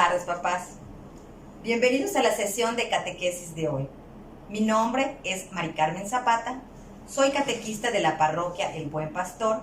tardes, papás. Bienvenidos a la sesión de catequesis de hoy. Mi nombre es Mari Carmen Zapata, soy catequista de la parroquia El Buen Pastor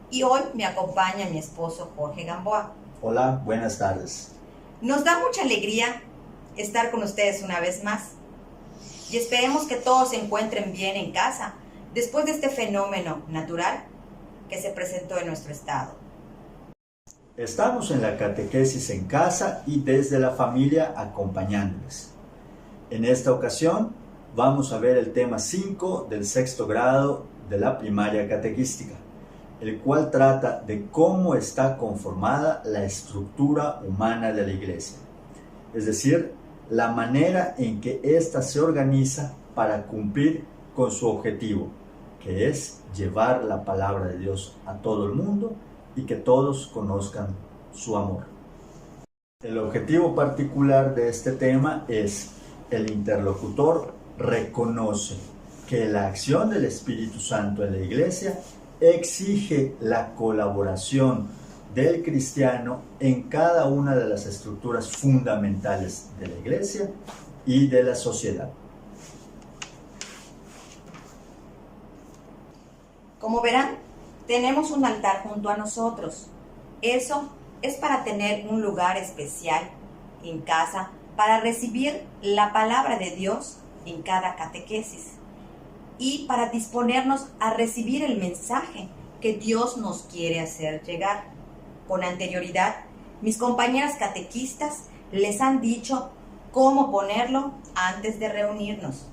y hoy me acompaña mi esposo Jorge Gamboa. Hola, buenas tardes. Nos da mucha alegría estar con ustedes una vez más y esperemos que todos se encuentren bien en casa después de este fenómeno natural que se presentó en nuestro estado. Estamos en la catequesis en casa y desde la familia acompañándoles. En esta ocasión vamos a ver el tema 5 del sexto grado de la primaria catequística, el cual trata de cómo está conformada la estructura humana de la iglesia, es decir, la manera en que ésta se organiza para cumplir con su objetivo, que es llevar la palabra de Dios a todo el mundo y que todos conozcan su amor. El objetivo particular de este tema es: el interlocutor reconoce que la acción del Espíritu Santo en la iglesia exige la colaboración del cristiano en cada una de las estructuras fundamentales de la iglesia y de la sociedad. Como verán, tenemos un altar junto a nosotros. Eso es para tener un lugar especial en casa para recibir la palabra de Dios en cada catequesis y para disponernos a recibir el mensaje que Dios nos quiere hacer llegar. Con anterioridad, mis compañeras catequistas les han dicho cómo ponerlo antes de reunirnos.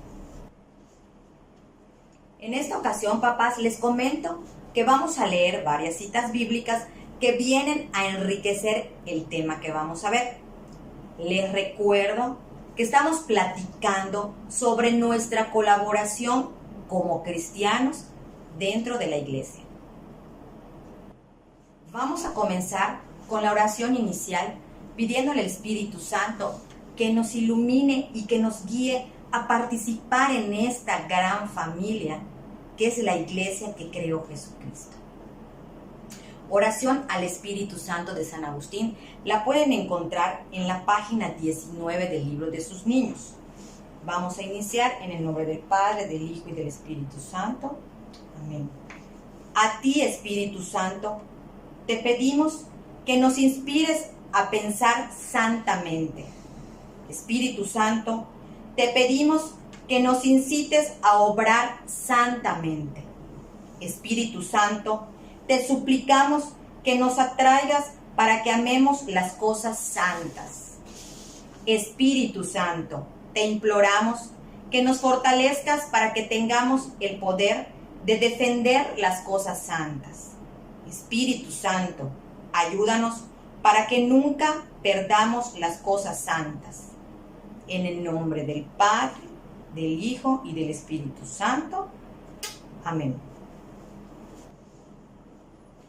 En esta ocasión, papás, les comento que vamos a leer varias citas bíblicas que vienen a enriquecer el tema que vamos a ver. Les recuerdo que estamos platicando sobre nuestra colaboración como cristianos dentro de la iglesia. Vamos a comenzar con la oración inicial pidiéndole al Espíritu Santo que nos ilumine y que nos guíe a participar en esta gran familia que es la iglesia que creó Jesucristo. Oración al Espíritu Santo de San Agustín la pueden encontrar en la página 19 del libro de sus niños. Vamos a iniciar en el nombre del Padre, del Hijo y del Espíritu Santo. Amén. A ti, Espíritu Santo, te pedimos que nos inspires a pensar santamente. Espíritu Santo, te pedimos que nos incites a obrar santamente. Espíritu Santo, te suplicamos que nos atraigas para que amemos las cosas santas. Espíritu Santo, te imploramos que nos fortalezcas para que tengamos el poder de defender las cosas santas. Espíritu Santo, ayúdanos para que nunca perdamos las cosas santas. En el nombre del Padre, del Hijo y del Espíritu Santo. Amén.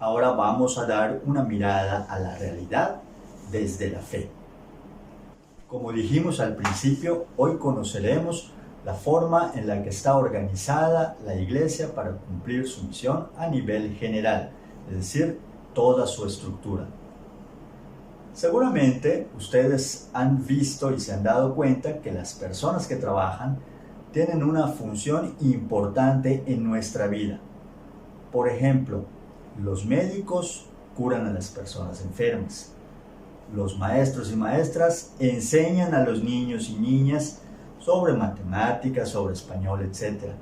Ahora vamos a dar una mirada a la realidad desde la fe. Como dijimos al principio, hoy conoceremos la forma en la que está organizada la iglesia para cumplir su misión a nivel general, es decir, toda su estructura. Seguramente ustedes han visto y se han dado cuenta que las personas que trabajan tienen una función importante en nuestra vida. Por ejemplo, los médicos curan a las personas enfermas. Los maestros y maestras enseñan a los niños y niñas sobre matemáticas, sobre español, etc.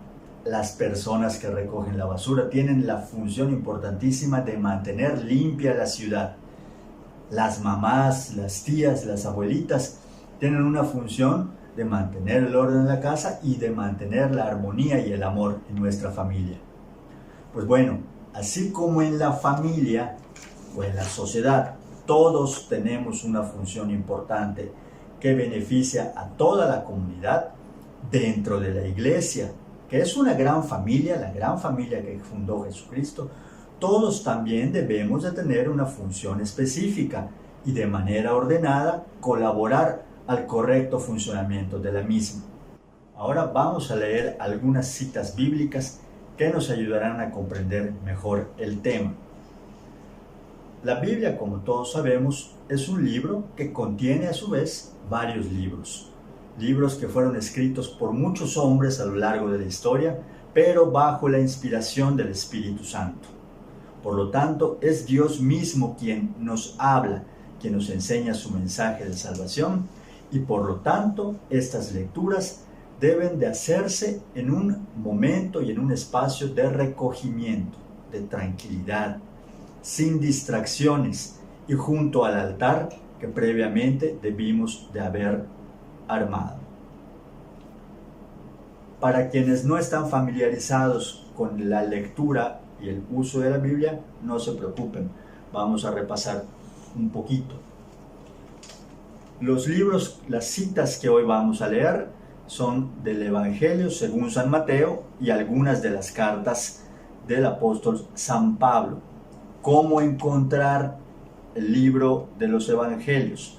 Las personas que recogen la basura tienen la función importantísima de mantener limpia la ciudad. Las mamás, las tías, las abuelitas tienen una función de mantener el orden en la casa y de mantener la armonía y el amor en nuestra familia. Pues bueno, así como en la familia o en la sociedad, todos tenemos una función importante que beneficia a toda la comunidad dentro de la iglesia, que es una gran familia, la gran familia que fundó Jesucristo. Todos también debemos de tener una función específica y de manera ordenada colaborar al correcto funcionamiento de la misma. Ahora vamos a leer algunas citas bíblicas que nos ayudarán a comprender mejor el tema. La Biblia, como todos sabemos, es un libro que contiene a su vez varios libros. Libros que fueron escritos por muchos hombres a lo largo de la historia, pero bajo la inspiración del Espíritu Santo. Por lo tanto, es Dios mismo quien nos habla, quien nos enseña su mensaje de salvación, y por lo tanto, estas lecturas deben de hacerse en un momento y en un espacio de recogimiento, de tranquilidad, sin distracciones y junto al altar que previamente debimos de haber armado. Para quienes no están familiarizados con la lectura y el uso de la Biblia, no se preocupen, vamos a repasar un poquito. Los libros, las citas que hoy vamos a leer son del Evangelio según San Mateo y algunas de las cartas del apóstol San Pablo. ¿Cómo encontrar el libro de los Evangelios?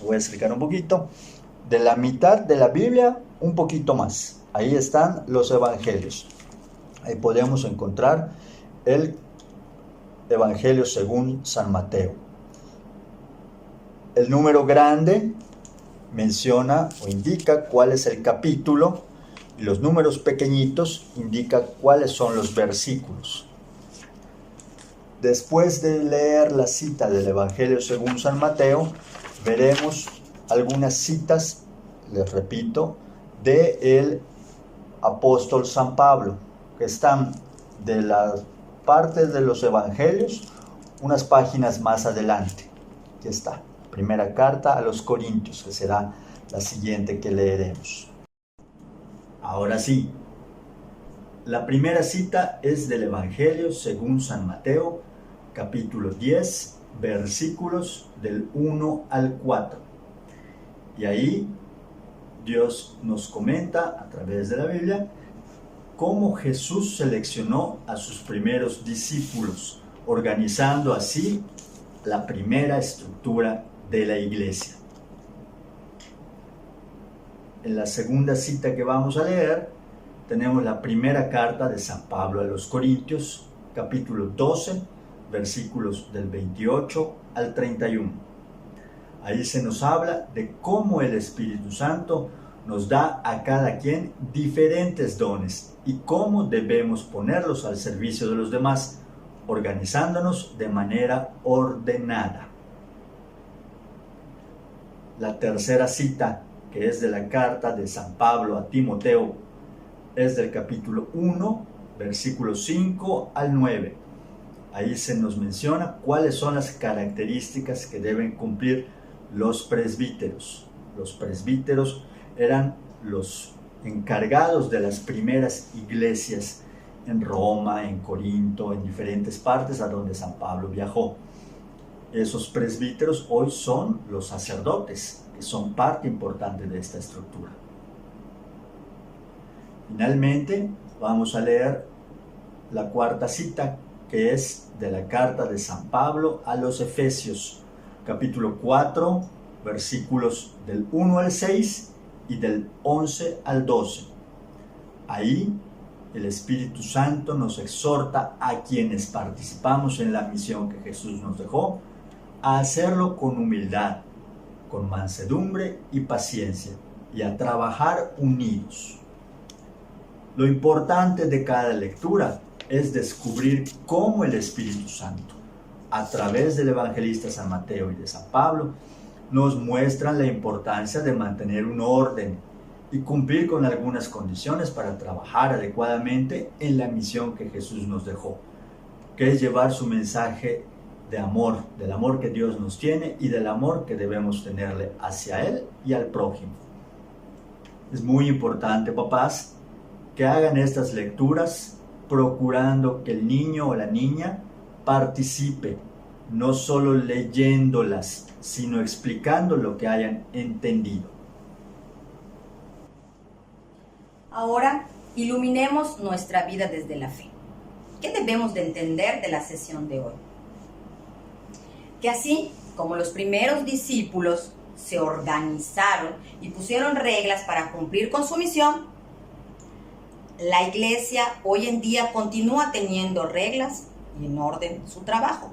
Voy a explicar un poquito, de la mitad de la Biblia, un poquito más. Ahí están los Evangelios. Ahí podemos encontrar el Evangelio según San Mateo. El número grande menciona o indica cuál es el capítulo y los números pequeñitos indican cuáles son los versículos. Después de leer la cita del Evangelio según San Mateo, veremos algunas citas, les repito, del apóstol San Pablo, que están de las partes de los Evangelios, unas páginas más adelante. Aquí está, primera carta a los Corintios, que será la siguiente que leeremos. Ahora sí, la primera cita es del Evangelio según San Mateo, capítulo 10, versículos del 1 al 4. Y ahí Dios nos comenta a través de la Biblia cómo Jesús seleccionó a sus primeros discípulos, organizando así la primera estructura de la iglesia. En la segunda cita que vamos a leer, tenemos la primera carta de San Pablo a los Corintios, capítulo 12, versículos del 28 al 31. Ahí se nos habla de cómo el Espíritu Santo nos da a cada quien diferentes dones y cómo debemos ponerlos al servicio de los demás, organizándonos de manera ordenada. La tercera cita, que es de la carta de San Pablo a Timoteo, es del capítulo 1, versículos 5 al 9. Ahí se nos menciona cuáles son las características que deben cumplir los presbíteros. Los presbíteros eran los encargados de las primeras iglesias en Roma, en Corinto, en diferentes partes a donde San Pablo viajó. Esos presbíteros hoy son los sacerdotes, que son parte importante de esta estructura. Finalmente, vamos a leer la cuarta cita, que es de la carta de San Pablo a los Efesios, capítulo 4, versículos del 1 al 6 y del 11 al 12. Ahí el Espíritu Santo nos exhorta a quienes participamos en la misión que Jesús nos dejó, a hacerlo con humildad, con mansedumbre y paciencia, y a trabajar unidos. Lo importante de cada lectura es descubrir cómo el Espíritu Santo, a través del evangelista San Mateo y de San Pablo, nos muestran la importancia de mantener un orden y cumplir con algunas condiciones para trabajar adecuadamente en la misión que Jesús nos dejó, que es llevar su mensaje de amor, del amor que Dios nos tiene y del amor que debemos tenerle hacia Él y al prójimo. Es muy importante, papás, que hagan estas lecturas procurando que el niño o la niña participe, no solo leyéndolas, sino explicando lo que hayan entendido. Ahora, iluminemos nuestra vida desde la fe. ¿Qué debemos de entender de la sesión de hoy? Que así como los primeros discípulos se organizaron y pusieron reglas para cumplir con su misión, la iglesia hoy en día continúa teniendo reglas y en orden su trabajo.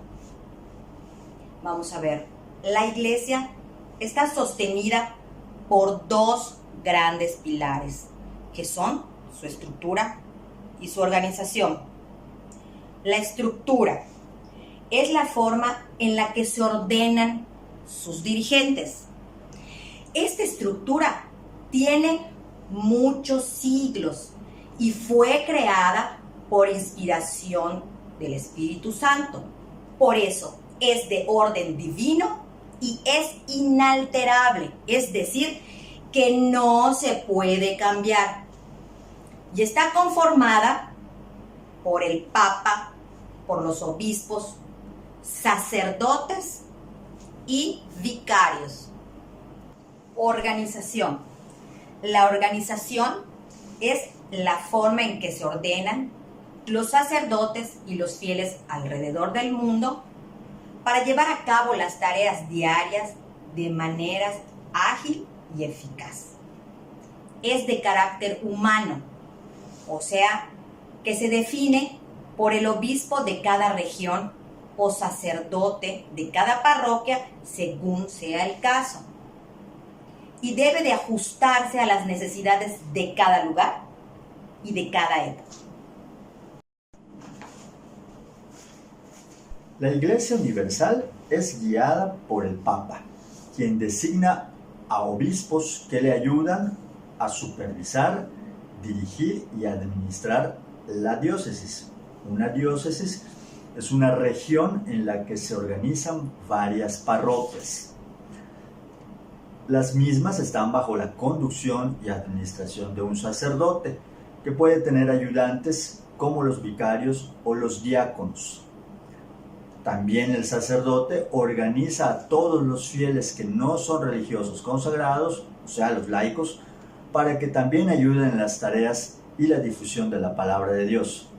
Vamos a ver, la iglesia está sostenida por dos grandes pilares, que son su estructura y su organización. La estructura es la forma en la que se ordenan sus dirigentes. Esta estructura tiene muchos siglos y fue creada por inspiración del Espíritu Santo. Por eso es de orden divino y es inalterable, es decir, que no se puede cambiar. Y está conformada por el Papa, por los obispos, sacerdotes y vicarios. Organización. La organización es la forma en que se ordenan los sacerdotes y los fieles alrededor del mundo para llevar a cabo las tareas diarias de manera ágil y eficaz. Es de carácter humano, o sea, que se define por el obispo de cada región o sacerdote de cada parroquia según sea el caso, y debe de ajustarse a las necesidades de cada lugar y de cada época. La Iglesia Universal es guiada por el Papa, quien designa a obispos que le ayudan a supervisar, dirigir y administrar la diócesis. Una diócesis es una región en la que se organizan varias parroquias. Las mismas están bajo la conducción y administración de un sacerdote, que puede tener ayudantes como los vicarios o los diáconos. También el sacerdote organiza a todos los fieles que no son religiosos consagrados, o sea, los laicos, para que también ayuden en las tareas y la difusión de la palabra de Dios.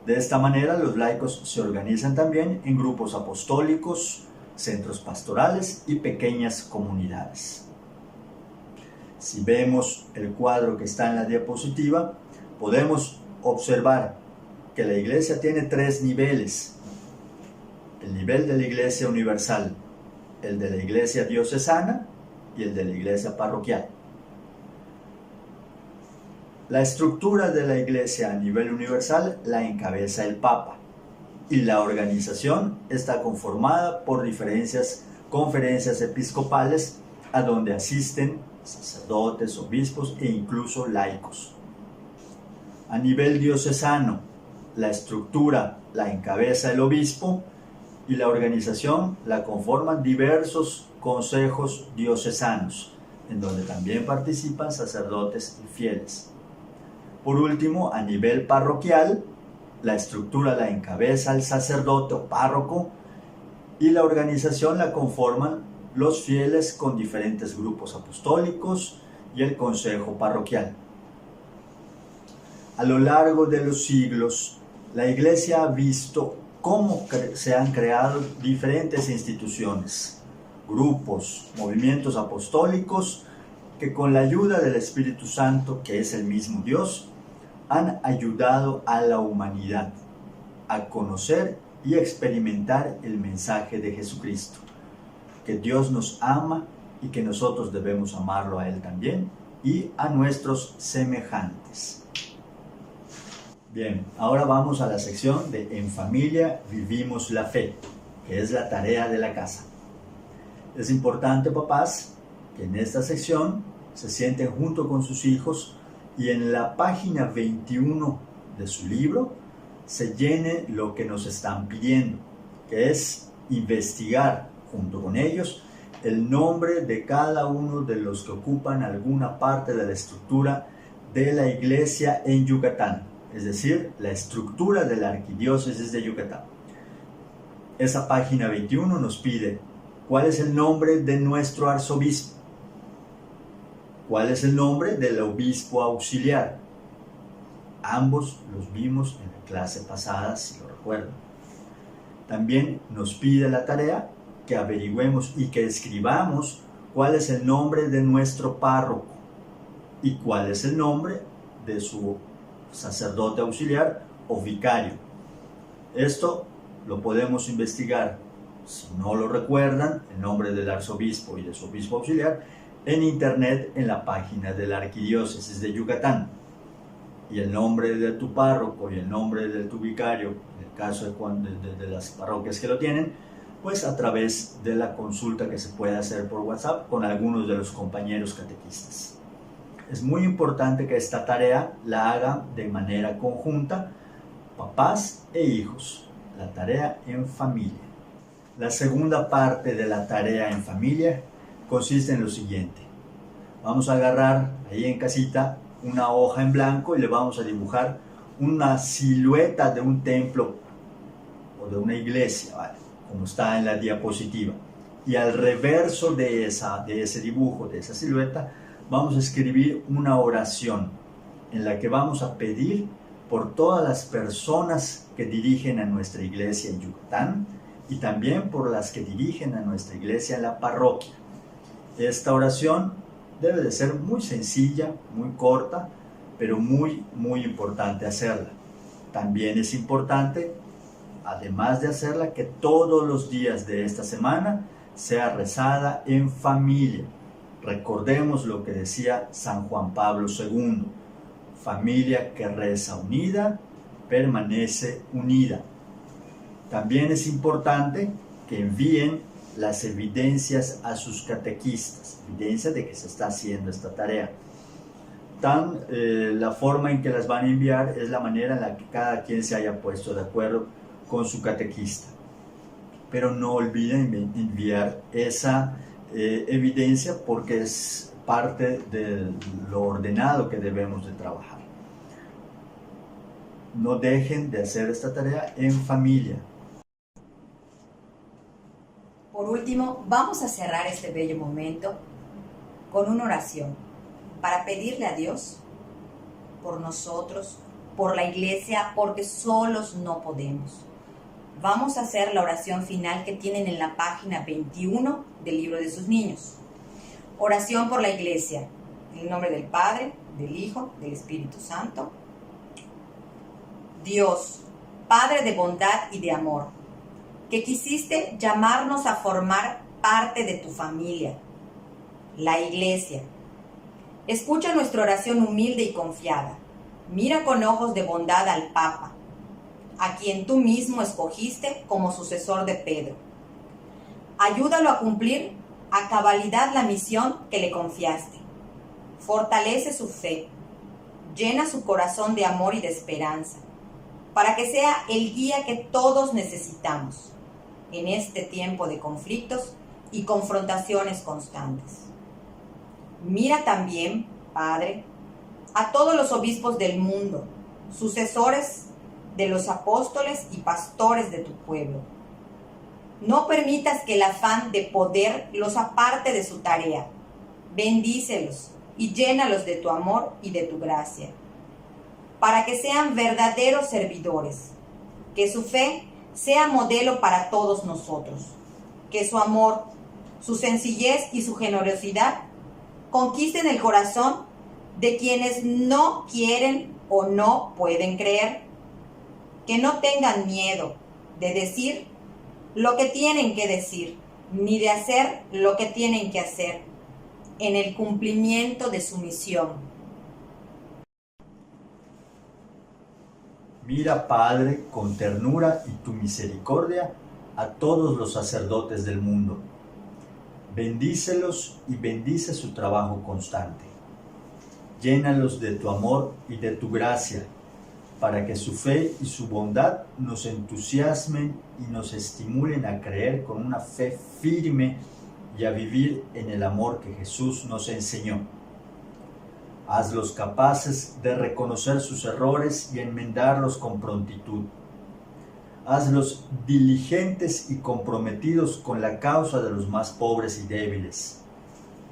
De esta manera, los laicos se organizan también en grupos apostólicos, centros pastorales y pequeñas comunidades. Si vemos el cuadro que está en la diapositiva, podemos observar que la iglesia tiene tres niveles: el nivel de la iglesia universal, el de la iglesia diocesana y el de la iglesia parroquial. La estructura de la iglesia a nivel universal la encabeza el Papa, y la organización está conformada por diferentes conferencias episcopales a donde asisten sacerdotes, obispos e incluso laicos. A nivel diocesano, la estructura la encabeza el obispo y la organización la conforman diversos consejos diocesanos, en donde también participan sacerdotes y fieles. Por último, a nivel parroquial, la estructura la encabeza el sacerdote o párroco y la organización la conforman los fieles con diferentes grupos apostólicos y el consejo parroquial. A lo largo de los siglos, la Iglesia ha visto cómo se han creado diferentes instituciones, grupos, movimientos apostólicos que con la ayuda del Espíritu Santo, que es el mismo Dios, han ayudado a la humanidad a conocer y experimentar el mensaje de Jesucristo, que Dios nos ama y que nosotros debemos amarlo a Él también y a nuestros semejantes. Bien, ahora vamos a la sección de En Familia Vivimos la Fe, que es la tarea de la casa. Es importante, papás, que en esta sección se sienten junto con sus hijos y en la página 21 de su libro se llene lo que nos están pidiendo, que es investigar junto con ellos el nombre de cada uno de los que ocupan alguna parte de la estructura de la iglesia en Yucatán, es decir, la estructura de la arquidiócesis de Yucatán. Esa página 21 nos pide cuál es el nombre de nuestro arzobispo, cuál es el nombre del obispo auxiliar. Ambos los vimos en la clase pasada, si lo recuerdan. También nos pide la tarea que averigüemos y que escribamos cuál es el nombre de nuestro párroco y cuál es el nombre de su sacerdote auxiliar o vicario. Esto lo podemos investigar, si no lo recuerdan, el nombre del arzobispo y de su obispo auxiliar, en internet en la página de la Arquidiócesis de Yucatán. Y el nombre de tu párroco y el nombre de tu vicario, en el caso de las parroquias que lo tienen, pues a través de la consulta que se puede hacer por WhatsApp con algunos de los compañeros catequistas. Es muy importante que esta tarea la haga de manera conjunta papás e hijos, la tarea en familia. La segunda parte de la tarea en familia consiste en lo siguiente. Vamos a agarrar ahí en casita una hoja en blanco y le vamos a dibujar una silueta de un templo o de una iglesia, ¿vale? Como está en la diapositiva. Y al reverso de ese dibujo, de esa silueta, vamos a escribir una oración en la que vamos a pedir por todas las personas que dirigen a nuestra iglesia en Yucatán y también por las que dirigen a nuestra iglesia en la parroquia. Esta oración debe de ser muy sencilla, muy corta, pero muy importante hacerla. También es importante, además de hacerla, que todos los días de esta semana sea rezada en familia. Recordemos lo que decía San Juan Pablo II. Familia que reza unida, permanece unida. También es importante que envíen las evidencias a sus catequistas, evidencia de que se está haciendo esta tarea. La forma en que las van a enviar es la manera en la que cada quien se haya puesto de acuerdo con su catequista. Pero no olviden enviar esa evidencia porque es parte de lo ordenado que debemos de trabajar. No dejen de hacer esta tarea en familia. Por último, vamos a cerrar este bello momento con una oración para pedirle a Dios por nosotros, por la iglesia, porque solos no podemos. Vamos a hacer la oración final que tienen en la página 21 del libro de sus niños. Oración por la iglesia. En el nombre del Padre, del Hijo, del Espíritu Santo. Dios, Padre de bondad y de amor, que quisiste llamarnos a formar parte de tu familia, la iglesia. Escucha nuestra oración humilde y confiada. Mira con ojos de bondad al Papa, a quien tú mismo escogiste como sucesor de Pedro. Ayúdalo a cumplir a cabalidad la misión que le confiaste. Fortalece su fe, llena su corazón de amor y de esperanza, para que sea el guía que todos necesitamos en este tiempo de conflictos y confrontaciones constantes. Mira también, Padre, a todos los obispos del mundo, sucesores de los apóstoles y pastores de tu pueblo. No permitas que el afán de poder los aparte de su tarea. Bendícelos y llénalos de tu amor y de tu gracia, para que sean verdaderos servidores, que su fe sea modelo para todos nosotros, que su amor, su sencillez y su generosidad conquisten el corazón de quienes no quieren o no pueden creer, que no tengan miedo de decir lo que tienen que decir, ni de hacer lo que tienen que hacer, en el cumplimiento de su misión. Mira, Padre, con ternura y tu misericordia a todos los sacerdotes del mundo. Bendícelos y bendice su trabajo constante. Llénalos de tu amor y de tu gracia, para que su fe y su bondad nos entusiasmen y nos estimulen a creer con una fe firme y a vivir en el amor que Jesús nos enseñó. Hazlos capaces de reconocer sus errores y enmendarlos con prontitud. Hazlos diligentes y comprometidos con la causa de los más pobres y débiles,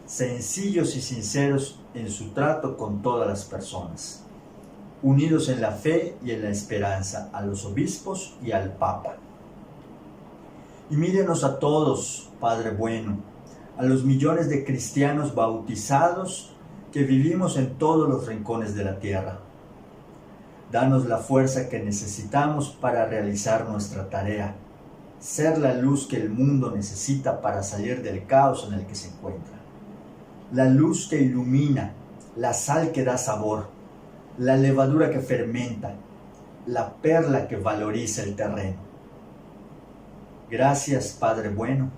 sencillos y sinceros en su trato con todas las personas, unidos en la fe y en la esperanza a los obispos y al Papa. Y mírenos a todos, Padre bueno, a los millones de cristianos bautizados que vivimos en todos los rincones de la tierra. Danos la fuerza que necesitamos para realizar nuestra tarea, ser la luz que el mundo necesita para salir del caos en el que se encuentra. La luz que ilumina, la sal que da sabor, la levadura que fermenta, la perla que valoriza el terreno. Gracias, Padre bueno,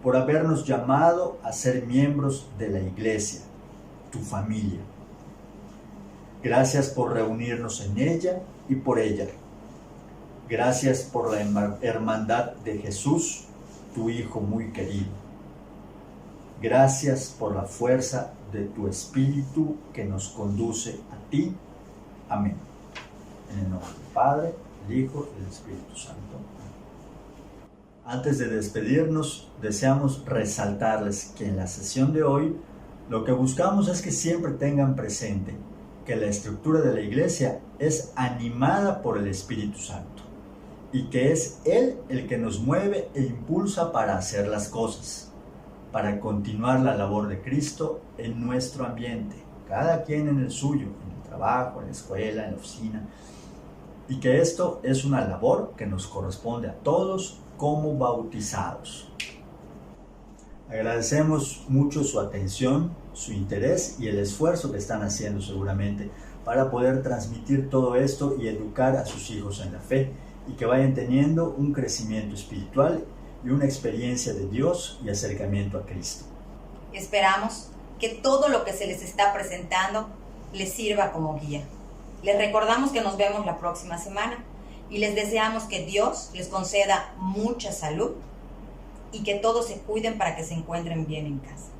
por habernos llamado a ser miembros de la Iglesia, tu familia. Gracias por reunirnos en ella y por ella. Gracias por la hermandad de Jesús, tu Hijo muy querido. Gracias por la fuerza de tu Espíritu que nos conduce a ti. Amén. En el nombre del Padre, del Hijo y del Espíritu Santo. Antes de despedirnos, deseamos resaltarles que en la sesión de hoy lo que buscamos es que siempre tengan presente que la estructura de la Iglesia es animada por el Espíritu Santo y que es Él el que nos mueve e impulsa para hacer las cosas, para continuar la labor de Cristo en nuestro ambiente, cada quien en el suyo, en el trabajo, en la escuela, en la oficina, y que esto es una labor que nos corresponde a todos como bautizados. Agradecemos mucho su atención, su interés y el esfuerzo que están haciendo seguramente para poder transmitir todo esto y educar a sus hijos en la fe y que vayan teniendo un crecimiento espiritual y una experiencia de Dios y acercamiento a Cristo. Esperamos que todo lo que se les está presentando les sirva como guía. Les recordamos que nos vemos la próxima semana y les deseamos que Dios les conceda mucha salud y que todos se cuiden para que se encuentren bien en casa.